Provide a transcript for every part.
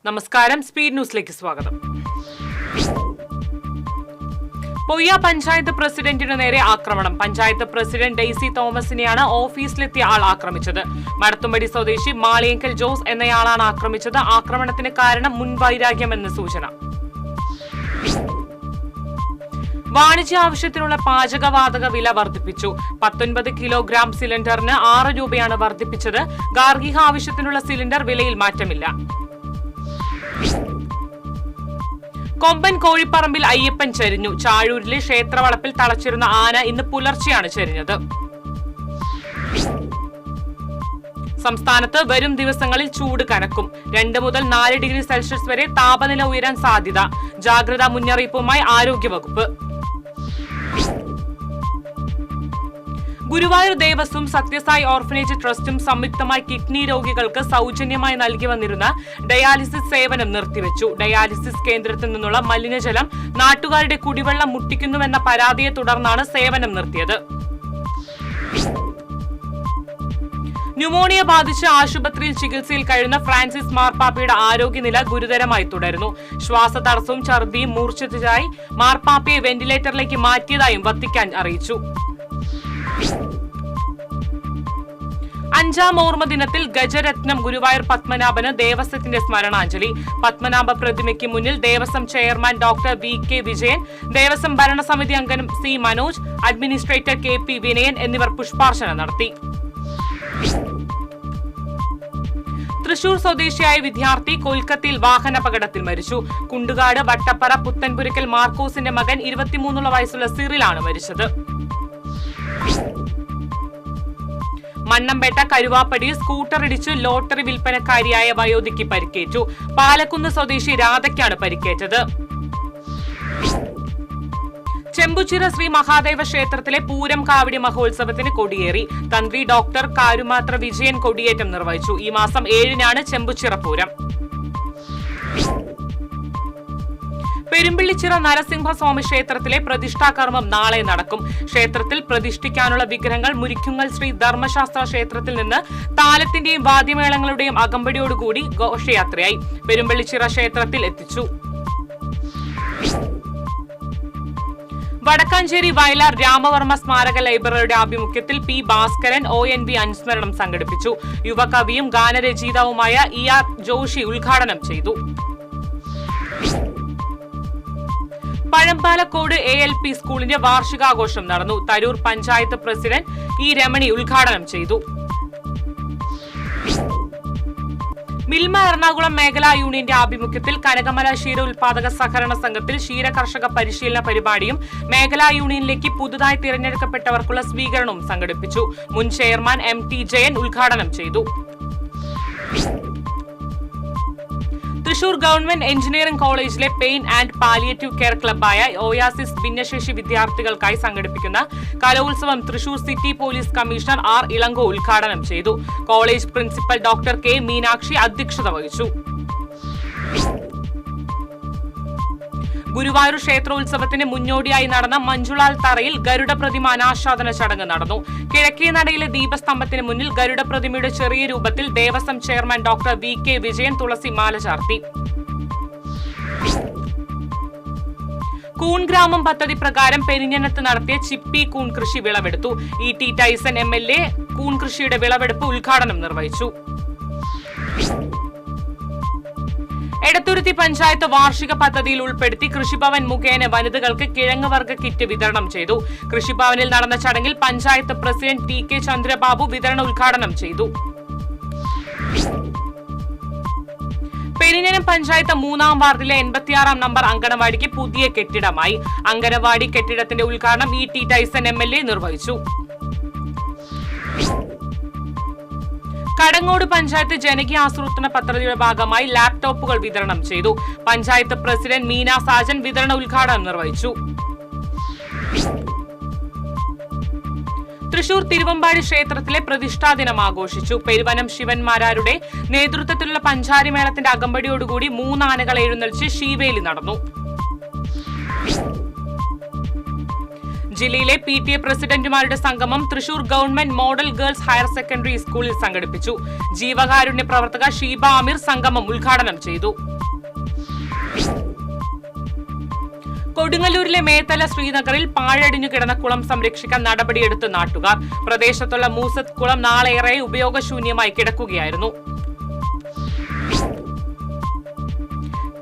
നമസ്കാരം, സ്പീഡ് ന്യൂസിലേക്ക് സ്വാഗതം. പൊയ്യ പഞ്ചായത്ത് പ്രസിഡന്റിനു നേരെ ആക്രമണം. പഞ്ചായത്ത് പ്രസിഡന്റ് ഡെയ്സി തോമസിനെയാണ് ഓഫീസിലെത്തിയ ആൾ ആക്രമിച്ചത്. മടത്തുംപടി സ്വദേശി മാളിയങ്കൽ ജോസ് എന്നയാളാണ് ആക്രമിച്ചത്. ആക്രമണത്തിന് കാരണം മുൻവൈരാഗ്യമെന്ന് സൂചന. വാണിജ്യ ആവശ്യത്തിനുള്ള പാചകവാതക വില വർദ്ധിപ്പിച്ചു. 19 കിലോഗ്രാം സിലിണ്ടറിന് 6 രൂപയാണ് വർദ്ധിപ്പിച്ചത്. ഗാർഹിക ആവശ്യത്തിനുള്ള സിലിണ്ടർ വിലയിൽ മാറ്റമില്ല. കൊമ്പൻ കോഴിപ്പറമ്പിൽ അയ്യപ്പൻ ചരിഞ്ഞു. ചാഴൂരിലെ ക്ഷേത്രവളപ്പിൽ തളച്ചിരുന്ന ആന ഇന്ന് പുലർച്ചെയാണ് ചരിഞ്ഞത്. സംസ്ഥാനത്ത് വരും ദിവസങ്ങളിൽ ചൂട് കനക്കും. 2 മുതൽ 4 ഡിഗ്രി സെൽഷ്യസ് വരെ താപനില ഉയരാൻ സാധ്യത. ജാഗ്രതാ മുന്നറിയിപ്പുമായി ആരോഗ്യവകുപ്പ്. ഗുരുവായൂർ ദേവസ്വം, സത്യസായി ഓർഫനേജ് ട്രസ്റ്റും സംയുക്തമായി കിഡ്നി രോഗികൾക്ക് സൗജന്യമായി നൽകി വന്നിരുന്ന ഡയാലിസിസ് സേവനം നിർത്തിവെച്ചു. ഡയാലിസിസ് കേന്ദ്രത്തിൽ നിന്നുള്ള മലിനജലം നാട്ടുകാരുടെ കുടിവെള്ളം മുട്ടിക്കുന്നുവെന്ന പരാതിയെ തുടർന്നാണ് സേവനം നിർത്തിയത്. ന്യൂമോണിയ ബാധിച്ച് ആശുപത്രിയിൽ ചികിത്സയിൽ കഴിയുന്ന ഫ്രാൻസിസ് മാർപ്പാപ്പയുടെ ആരോഗ്യനില ഗുരുതരമായി തുടരുന്നു. ശ്വാസതടസ്സവും ഛർദിയും മൂർച്ഛിച്ചതായി മാർപ്പാപ്പയെ വെന്റിലേറ്ററിലേക്ക് മാറ്റിയതായും വത്തിക്കാൻ അറിയിച്ചു. 5ാം ഓർമ്മ ദിനത്തിൽ ഗജരത്നം ഗുരുവായൂർ പത്മനാഭന് ദേവസ്വത്തിന്റെ സ്മരണാഞ്ജലി. പത്മനാഭ പ്രതിമയ്ക്ക് മുന്നിൽ Devaswom chairman doctor VK Vijayan, Devaswom ഭരണസമിതി അംഗം C Manoj, administrator KP Vinayan എന്നിവർ പുഷ്പാർച്ചന നടത്തി. തൃശൂർ സ്വദേശിയായ വിദ്യാർത്ഥി കൊൽക്കത്തയിൽ വാഹനാപകടത്തിൽ മരിച്ചു. കുണ്ടുകാട് വട്ടപ്പറ പുത്തൻപുരക്കൽ മാർക്കോസിന്റെ മകൻ 23 വയസ്സുള്ള സിറിലാണ് മരിച്ചത്. മണ്ണമ്പേട്ട കരുവാപ്പടിയിൽ സ്കൂട്ടർ ഇടിച്ച് ലോട്ടറി വിൽപ്പനക്കാരിയായ വയോധിക്ക് പരിക്കേറ്റു. പാലക്കുന്ന് സ്വദേശി രാധയ്ക്കാണ് പരിക്കേറ്റത്. ചെമ്പുച്ചിറ ശ്രീ മഹാദേവ ക്ഷേത്രത്തിലെ പൂരം കാവടി മഹോത്സവത്തിന് കൊടിയേറി. തന്ത്രി ഡോക്ടർ കാരുമാത്ര വിജയൻ കൊടിയേറ്റം നിർവഹിച്ചു. ഈ മാസം 7-നാണ് ചെമ്പുച്ചിറ പൂരം. പെരുമ്പിള്ളിച്ചിറ നരസിംഹസ്വാമി ക്ഷേത്രത്തിലെ പ്രതിഷ്ഠാകർമ്മം നാളെ നടക്കും. ക്ഷേത്രത്തിൽ പ്രതിഷ്ഠിക്കാനുള്ള വിഗ്രഹങ്ങൾ മുരിക്കുങ്ങൽ ശ്രീ ധർമ്മശാസ്ത്ര ക്ഷേത്രത്തിൽ നിന്ന് താലത്തിന്റെയും വാദ്യമേളങ്ങളുടെയും അകമ്പടിയോടുകൂടി ഘോഷയാത്രയായി പെരുമ്പിള്ളിച്ചിറ ക്ഷേത്രത്തിൽ എത്തിച്ചു. വടക്കാഞ്ചേരി വയലാർ രാമവർമ്മ സ്മാരക ലൈബ്രറിയുടെ ആഭിമുഖ്യത്തിൽ P ഭാസ്കരൻ ONV അനുസ്മരണം സംഘടിപ്പിച്ചു. യുവകവിയും ഗാനരചയിതാവുമായ ER ജോഷി ഉദ്ഘാടനം ചെയ്തു. പഴമ്പാലക്കോട് ALP സ്കൂളിന്റെ വാർഷികാഘോഷം നടന്നു. തരൂർ പഞ്ചായത്ത് പ്രസിഡന്റ് E രമണി ഉദ്ഘാടനം ചെയ്തു. മിൽമ എറണാകുളം മേഖലാ യൂണിയന്റെ ആഭിമുഖ്യത്തിൽ കനകമല ക്ഷീര ഉൽപാദക സഹകരണ സംഘത്തിൽ ക്ഷീര കർഷക പരിശീലന പരിപാടിയും മേഖലാ യൂണിയനിലേക്ക് പുതുതായി തിരഞ്ഞെടുക്കപ്പെട്ടവർക്കുള്ള സ്വീകരണവും സംഘടിപ്പിച്ചു. മുൻ ചെയർമാൻ MT ജയൻ ഉദ്ഘാടനം ചെയ്തു. തൃശൂർ ഗവൺമെന്റ് എഞ്ചിനീയറിംഗ് കോളേജിലെ പെയിൻ ആൻഡ് പാലിയേറ്റീവ് കെയർ ക്ലബ്ബായ ഓയാസിസ് ഭിന്നശേഷി വിദ്യാർത്ഥികൾക്കായി സംഘടിപ്പിക്കുന്ന കലോത്സവം Thrissur city police commissioner R Ilango ഉദ്ഘാടനം ചെയ്തു. College principal doctor K Meenakshi അധ്യക്ഷത വഹിച്ചു. ഗുരുവായൂർ ക്ഷേത്രോത്സവത്തിന് മുന്നോടിയായി നടന്ന മഞ്ജുളാൽ തറയിൽ ഗരുഡ പ്രതിമ അനാച്ഛാദന ചടങ്ങ് നടന്നു. കിഴക്കേ നടയിലെ ദീപസ്തംഭത്തിന് മുന്നിൽ ഗരുഡ പ്രതിമയുടെ ചെറിയ രൂപത്തിൽ Devaswom chairman doctor VK Vijayan തുളസി മാല ചാർത്തി. കൂൺ ഗ്രാമം പദ്ധതി പ്രകാരം പെരിഞ്ഞനത്ത് നടത്തിയ ചിപ്പി കൂൺ കൃഷി വിളവെടുത്തു. ET ടൈസൺ MLA കൂൺ കൃഷിയുടെ വിളവെടുപ്പ് ഉദ്ഘാടനം നിർവഹിച്ചു. എടത്തുരുത്തി പഞ്ചായത്ത് വാർഷിക പദ്ധതിയിൽ ഉൾപ്പെടുത്തി കൃഷിഭവൻ മുഖേന വനിതകൾക്ക് കിഴങ്ങ് വർഗ്ഗ കിറ്റ് വിതരണം ചെയ്തു. കൃഷിഭവനിൽ നടന്ന ചടങ്ങിൽ പഞ്ചായത്ത് പ്രസിഡന്റ് TK ചന്ദ്രബാബു വിതരണ ഉദ്ഘാടനം ചെയ്തു. പെരിഞ്ഞനം പഞ്ചായത്ത് 3-ാം വാർഡിലെ 86-ാം നമ്പർ അങ്കണവാടിക്ക് പുതിയ കെട്ടിടമായി. അങ്കണവാടി കെട്ടിടത്തിന്റെ ഉദ്ഘാടനം ET ടൈസൺ MLA നിർവഹിച്ചു. കടങ്ങോട് പഞ്ചായത്ത് ജനകീയ ആസൂത്രണ പദ്ധതിയുടെ ഭാഗമായി ലാപ്ടോപ്പുകൾ വിതരണം ചെയ്തു. പഞ്ചായത്ത് പ്രസിഡന്റ് മീന സാജൻ വിതരണ ഉദ്ഘാടനം നിർവഹിച്ചു. തൃശൂർ തിരുവമ്പാടി ക്ഷേത്രത്തിലെ പ്രതിഷ്ഠാ ദിനം ആഘോഷിച്ചു. പെരുവനം ശിവന്മാരാരുടെ നേതൃത്വത്തിലുള്ള പഞ്ചാരിമേളത്തിന്റെ അകമ്പടിയോടുകൂടി 3 ആനകളെ എഴുന്നള്ളിച്ച് ശീവേലി നടന്നു. ജില്ലയിലെ PTA പ്രസിഡന്റുമാരുടെ സംഗമം Thrissur government model girls higher secondary സ്കൂളിൽ സംഘടിപ്പിച്ചു. ജീവകാരുണ്യ പ്രവർത്തക ഷീബ അമീർ സംഗമം ഉദ്ഘാടനം ചെയ്തു. കൊടുങ്ങല്ലൂരിലെ മേത്തല ശ്രീനഗറിൽ പാഴടിഞ്ഞു കിടന്ന കുളം സംരക്ഷിക്കാൻ നടപടിയെടുത്ത് നാട്ടുകാർ. പ്രദേശത്തുള്ള മൂസത്ത് കുളം നാളേറെ ഉപയോഗശൂന്യമായി കിടക്കുകയായിരുന്നു.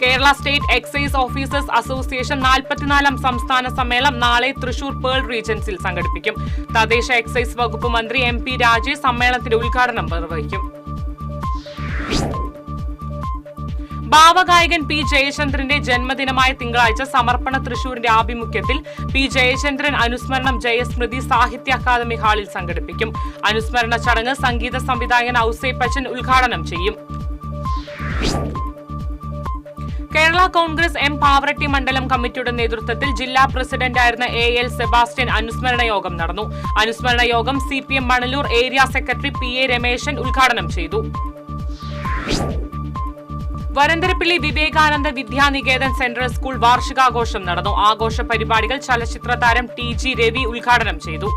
Kerala state excise officers association 44ാം സംസ്ഥാന സമ്മേളനം നാളെ തൃശൂർ പേൾ റീജൻസിൽ സംഘടിപ്പിക്കും. തദ്ദേശ എക്സൈസ് വകുപ്പ് മന്ത്രി MP രാജേഷ് സമ്മേളനത്തിന്റെ ഉദ്ഘാടനം നിർവഹിക്കും. ഭാവഗായകൻ P. ജയചന്ദ്രന്റെ ജന്മദിനമായ തിങ്കളാഴ്ച സമർപ്പണ തൃശൂരിന്റെ ആഭിമുഖ്യത്തിൽ P. ജയചന്ദ്രൻ അനുസ്മരണം ജയസ്മൃതി സാഹിത്യ അക്കാദമി ഹാളിൽ സംഘടിപ്പിക്കും. അനുസ്മരണ ചടങ്ങ് സംഗീത സംവിധായകൻ ഔസേപ്പച്ചൻ ഉദ്ഘാടനം ചെയ്യും. കേരള കോൺഗ്രസ് M. പാവറട്ടി മണ്ഡലം കമ്മിറ്റിയുടെ നേതൃത്വത്തിൽ ജില്ലാ പ്രസിഡന്റായിരുന്ന AL സെബാസ്റ്റ്യൻ അനുസ്മരണ യോഗം നടന്നു. അനുസ്മരണ യോഗം CPM Manalur area secretary PA Rameshan ഉദ്ഘാടനം ചെയ്തു. വരന്തരപ്പിള്ളി വിവേകാനന്ദ വിദ്യാനികേതൻ സെൻട്രൽ സ്കൂൾ വാർഷികാഘോഷം നടന്നു. ആഘോഷ പരിപാടികൾ ചലച്ചിത്ര താരം TG രവി ഉദ്ഘാടനം ചെയ്തു.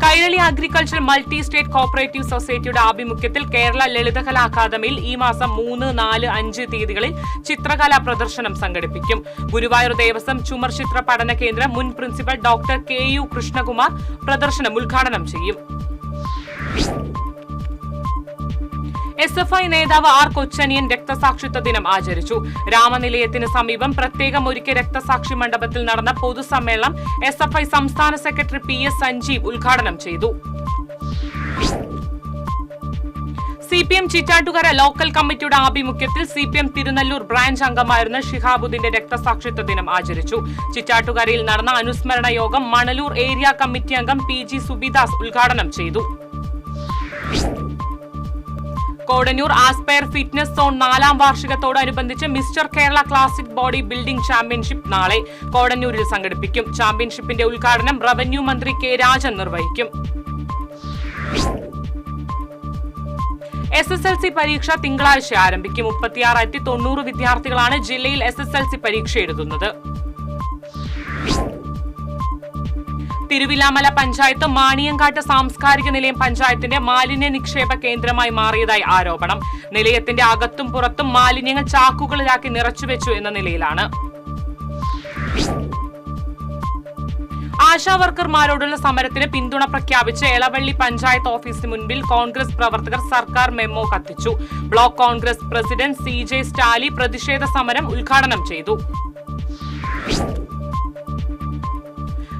Kairali agriculture multi state cooperative സൊസൈറ്റിയുടെ ആഭിമുഖ്യത്തിൽ കേരള ലളിതകലാ അക്കാദമിയിൽ ഈ മാസം 3, 4, 5 തീയതികളിൽ ചിത്രകലാ പ്രദർശനം സംഘടിപ്പിക്കും. ഗുരുവായൂർ ദേവസ്വം ചുമർ ചിത്ര പഠന കേന്ദ്രം മുൻ പ്രിൻസിപ്പൽ ഡോക്ടർ KU കൃഷ്ണകുമാർ പ്രദർശനം ഉദ്ഘാടനം ചെയ്യും. SFI നേതാവ് R. കൊച്ചനിയൻ രക്തസാക്ഷിത്വ ദിനം ആചരിച്ചു. രാമനിലയത്തിന് സമീപം പ്രത്യേകം ഒരുക്കിയ രക്തസാക്ഷി മണ്ഡപത്തിൽ നടന്ന പൊതുസമ്മേളനം SFI സംസ്ഥാന സെക്രട്ടറി PS സഞ്ജീവ് ഉദ്ഘാടനം ചെയ്തു. CPM ചിറ്റാറ്റുകര ലോക്കൽ കമ്മിറ്റിയുടെ ആഭിമുഖ്യത്തിൽ CPM തിരുനെല്ലൂർ ബ്രാഞ്ച് അംഗമായിരുന്ന ഷിഹാബുദ്ദീന്റെ രക്തസാക്ഷിത്വ ദിനം ആചരിച്ചു. ചിറ്റാറ്റുകരയിൽ നടന്ന അനുസ്മരണ യോഗം മണലൂർ ഏരിയ കമ്മിറ്റി അംഗം PG സുബിദാസ് ഉദ്ഘാടനം ചെയ്തു. കോടന്നൂർ ആസ്പയർ ഫിറ്റ്നസ് സോൺ 4ാം വാർഷികത്തോടനുബന്ധിച്ച് mister Kerala classic body building championship നാളെ കോടന്നൂരിൽ സംഘടിപ്പിക്കും. ചാമ്പ്യൻഷിപ്പിന്റെ ഉദ്ഘാടനം റവന്യൂ മന്ത്രി K. രാജൻ നിർവഹിക്കും. SSLC പരീക്ഷ തിങ്കളാഴ്ച ആരംഭിക്കും. 36,90 വിദ്യാർത്ഥികളാണ് ജില്ലയിൽ SSLC പരീക്ഷ എഴുതുന്നത്. തിരുവില്ലാമല പഞ്ചായത്ത് മാണിയങ്കാട്ട് സാംസ്കാരിക നിലയം പഞ്ചായത്തിന്റെ മാലിന്യ നിക്ഷേപ കേന്ദ്രമായി മാറിയതായി ആരോപണം. നിലയത്തിന്റെ അകത്തും പുറത്തും മാലിന്യങ്ങൾ ചാക്കുകളിലാക്കി നിറച്ചുവെച്ചു എന്ന നിലയിലാണ്. ആശാവർക്കർമാരോടുള്ള സമരത്തിന് പിന്തുണ പ്രഖ്യാപിച്ച് എളവള്ളി പഞ്ചായത്ത് ഓഫീസിന് മുൻപിൽ കോൺഗ്രസ് പ്രവർത്തകർ സർക്കാർ മെമ്മോ കത്തിച്ചു. ബ്ലോക്ക് കോൺഗ്രസ് പ്രസിഡന്റ് CJ സ്റ്റാലി പ്രതിഷേധ സമരം ഉദ്ഘാടനം ചെയ്തു.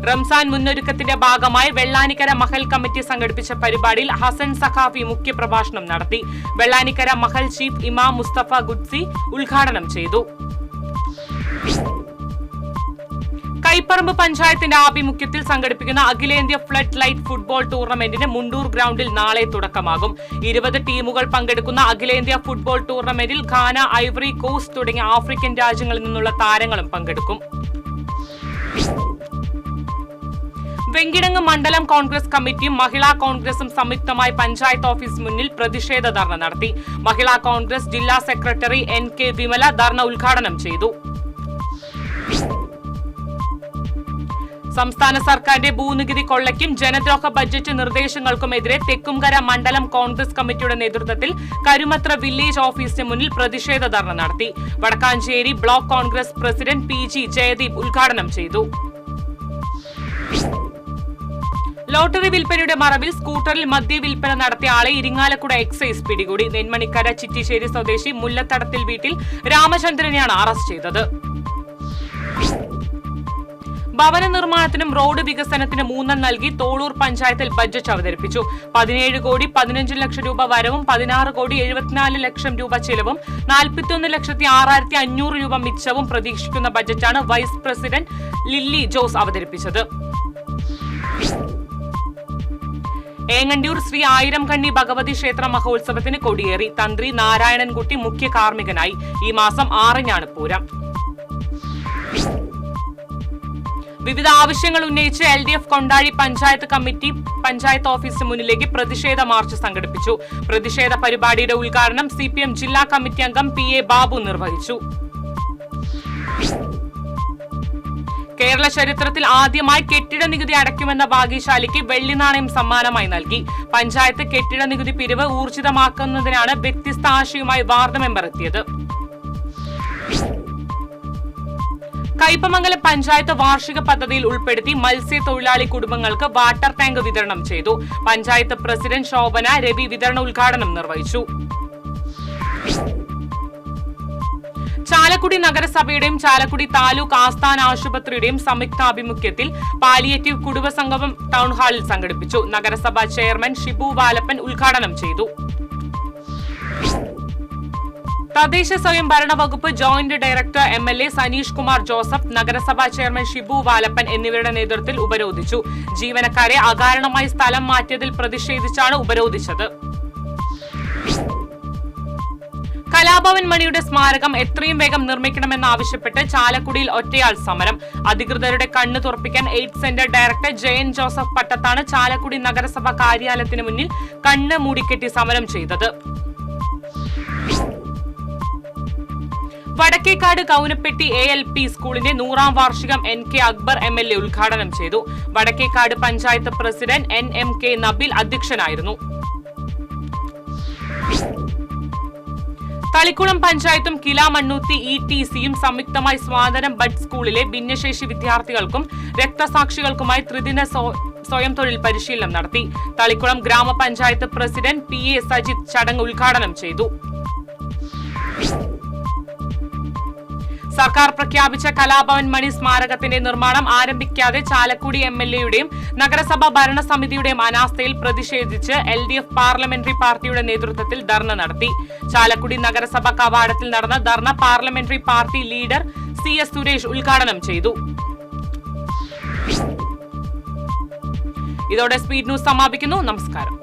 റംസാൻ മുന്നൊരുക്കത്തിന്റെ ഭാഗമായി വെള്ളാനിക്കര മഹൽ കമ്മിറ്റി സംഘടിപ്പിച്ച പരിപാടിയിൽ ഹസൻ സഖാഫി മുഖ്യപ്രഭാഷണം നടത്തി. വെള്ളാനിക്കര മഹൽ ചീഫ് ഇമാം മുസ്തഫ ഗുഡ്സി ഉദ്ഘാടനം ചെയ്തു. കൈപ്പറമ്പ് പഞ്ചായത്തിന്റെ ആഭിമുഖ്യത്തിൽ സംഘടിപ്പിക്കുന്ന അഖിലേന്ത്യാ ഫ്ലഡ് ലൈറ്റ് ഫുട്ബോൾ ടൂർണമെന്റിന് മുണ്ടൂർ ഗ്രൗണ്ടിൽ നാളെ തുടക്കമാകും. 20 ടീമുകൾ പങ്കെടുക്കുന്ന അഖിലേന്ത്യാ ഫുട്ബോൾ ടൂർണമെന്റിൽ ഘാന, ഐവറി കോസ്റ്റ് തുടങ്ങിയ ആഫ്രിക്കൻ രാജ്യങ്ങളിൽ നിന്നുള്ള താരങ്ങളും പങ്കെടുക്കും. വെങ്കിടങ്ങ് മണ്ഡലം കോൺഗ്രസ് കമ്മിറ്റിയും മഹിളാ കോൺഗ്രസും സംയുക്തമായി പഞ്ചായത്ത് ഓഫീസ് മുന്നിൽ പ്രതിഷേധ ധർണ നടത്തി. മഹിളാ കോൺഗ്രസ് ജില്ലാ സെക്രട്ടറി NK വിമല ധർണ ഉദ്ഘാടനം ചെയ്തു. സംസ്ഥാന സർക്കാരിന്റെ ഭൂനികുതി കൊള്ളയ്ക്കും ജനദ്രോഹ ബജറ്റ് നിർദ്ദേശങ്ങൾക്കുമെതിരെ തെക്കുംകര മണ്ഡലം കോൺഗ്രസ് കമ്മിറ്റിയുടെ നേതൃത്വത്തിൽ കരുമത്ര വില്ലേജ് ഓഫീസിന് മുന്നിൽ പ്രതിഷേധ ധർണ നടത്തി. Vadakkanchery block Congress president PG Jayadeep ഉദ്ഘാടനം ചെയ്തു. ലോട്ടറി വിൽപ്പനയുടെ മറവിൽ സ്കൂട്ടറിൽ മദ്യവിൽപ്പന നടത്തിയ ആളെ ഇരിങ്ങാലക്കുട എക്സൈസ് പിടികൂടി. നെന്മണിക്കര ചിറ്റിശ്ശേരി സ്വദേശി മുല്ലത്തടത്തിൽ വീട്ടിൽ രാമചന്ദ്രനെയാണ് അറസ്റ്റ് ചെയ്തത്. ഭവന നിർമ്മാണത്തിനും റോഡ് വികസനത്തിനും ഊന്നൽ നൽകി തോളൂർ പഞ്ചായത്തിൽ ബജറ്റ് അവതരിപ്പിച്ചു. 17 കോടി 15 ലക്ഷം രൂപ വരവും 16 കോടി 74 ലക്ഷം രൂപ ചെലവും 41,06,500 രൂപ മിച്ചവും പ്രതീക്ഷിക്കുന്ന ബജറ്റാണ് വൈസ് പ്രസിഡന്റ് ലില്ലി ജോസ് അവതരിപ്പിച്ചത്. ഏങ്ങണ്ടിയൂർ ശ്രീ ആയിരം കണ്ണി ഭഗവതി ക്ഷേത്ര മഹോത്സവത്തിന് കൊടിയേറി. തന്ത്രി നാരായണൻകുട്ടി മുഖ്യ കാർമ്മികനായി. ഈ മാസം 6-നാണ് പൂരം. വിവിധ ആവശ്യങ്ങൾ ഉന്നയിച്ച് LDF കൊണ്ടാഴി പഞ്ചായത്ത് കമ്മിറ്റി പഞ്ചായത്ത് ഓഫീസിന് മുന്നിലേക്ക് പ്രതിഷേധ മാർച്ച് സംഘടിപ്പിച്ചു. പ്രതിഷേധ പരിപാടിയുടെ ഉദ്ഘാടനം CPM ജില്ലാ കമ്മിറ്റി അംഗം PA ബാബു നിർവഹിച്ചു. കേരള ചരിത്രത്തിൽ ആദ്യമായി കെട്ടിട നികുതി അടയ്ക്കുമെന്ന ഭാഗ്യശാലിക്ക് വെള്ളി നാണയം സമ്മാനമായി നൽകി. പഞ്ചായത്ത് കെട്ടിട നികുതി പിരിവ് ഊർജിതമാക്കുന്നതിനാണ് വ്യത്യസ്ത ആശയവുമായി വാർഡ് മെമ്പർ എത്തിയത്. കയ്പമംഗലം പഞ്ചായത്ത് വാർഷിക പദ്ധതിയിൽ ഉൾപ്പെടുത്തി മത്സ്യത്തൊഴിലാളി കുടുംബങ്ങൾക്ക് വാട്ടർ ടാങ്ക് വിതരണം ചെയ്തു. പഞ്ചായത്ത് പ്രസിഡന്റ് ശോഭന രവി വിതരണ ഉദ്ഘാടനം നിർവഹിച്ചു. ചാലക്കുടി നഗരസഭയുടെയും ചാലക്കുടി താലൂക്ക് ആസ്ഥാന ആശുപത്രിയുടെയും സംയുക്താഭിമുഖ്യത്തിൽ പാലിയേറ്റീവ് കുടുംബസംഗമം ടൗൺ ഹാളിൽ സംഘടിപ്പിച്ചു. നഗരസഭാ ചെയർമാൻ ഷിബു വാലപ്പൻ ഉദ്ഘാടനം ചെയ്തു. തദ്ദേശ സ്വയംഭരണ വകുപ്പ് joint director MLA Saneesh Kumar Joseph, നഗരസഭാ ചെയർമാൻ ഷിബു വാലപ്പൻ എന്നിവരുടെ നേതൃത്വത്തിൽ ഉപരോധിച്ചു. ജീവനക്കാരെ അകാരണമായി സ്ഥലം മാറ്റിയതിൽ പ്രതിഷേധിച്ചാണ് ഉപരോധിച്ചത്. കലാഭവൻ മണിയുടെ സ്മാരകം എത്രയും വേഗം നിർമ്മിക്കണമെന്നാവശ്യപ്പെട്ട് ചാലക്കുടിയിൽ ഒറ്റയാൾ സമരം. അധികൃതരുടെ കണ്ണ് തുറപ്പിക്കാൻ AIDS centre director Jayan Joseph പട്ടത്താണ് ചാലക്കുടി നഗരസഭ കാര്യാലയത്തിന് മുന്നിൽ കണ്ണ് മൂടിക്കെട്ടി സമരം ചെയ്തത്. വടക്കേക്കാട് കൗനപ്പെട്ടി ALP സ്കൂളിന്റെ 100ാം വാർഷികം NK അക്ബർ MLA ഉദ്ഘാടനം ചെയ്തു. വടക്കേക്കാട് പഞ്ചായത്ത് പ്രസിഡന്റ് NMK നബീൽ അധ്യക്ഷനായിരുന്നു. തളിക്കുളം പഞ്ചായത്തും കില മണ്ണൂത്തി ETCയും സംയുക്തമായി സ്വാതന്ത്ര്യം ബഡ് സ്കൂളിലെ ഭിന്നശേഷി വിദ്യാർത്ഥികൾക്കും രക്തസാക്ഷികൾക്കുമായി ത്രിദിന സ്വയം തൊഴിൽ പരിശീലനം നടത്തി. തളിക്കുളം ഗ്രാമപഞ്ചായത്ത് പ്രസിഡന്റ് PA സജിത് ചടങ്ങ് ഉദ്ഘാടനം ചെയ്തു. സർക്കാർ പ്രഖ്യാപിച്ച കലാഭവൻ മണി സ്മാരകത്തിന്റെ നിർമ്മാണം ആരംഭിക്കാതെ ചാലക്കുടി MLAയുടെയും നഗരസഭാ ഭരണസമിതിയുടെയും അനാസ്ഥയിൽ പ്രതിഷേധിച്ച് LDF പാർലമെന്ററി പാർട്ടിയുടെ നേതൃത്വത്തിൽ ധർണ നടത്തി. ചാലക്കുടി നഗരസഭ കവാടത്തിൽ നടന്ന dharna parliamentary party leader CS Suresh ഉദ്ഘാടനം ചെയ്തു. ഇതോടെ സ്പീഡ് ന്യൂസ് സമാപിക്കുന്നു. നമസ്കാരം.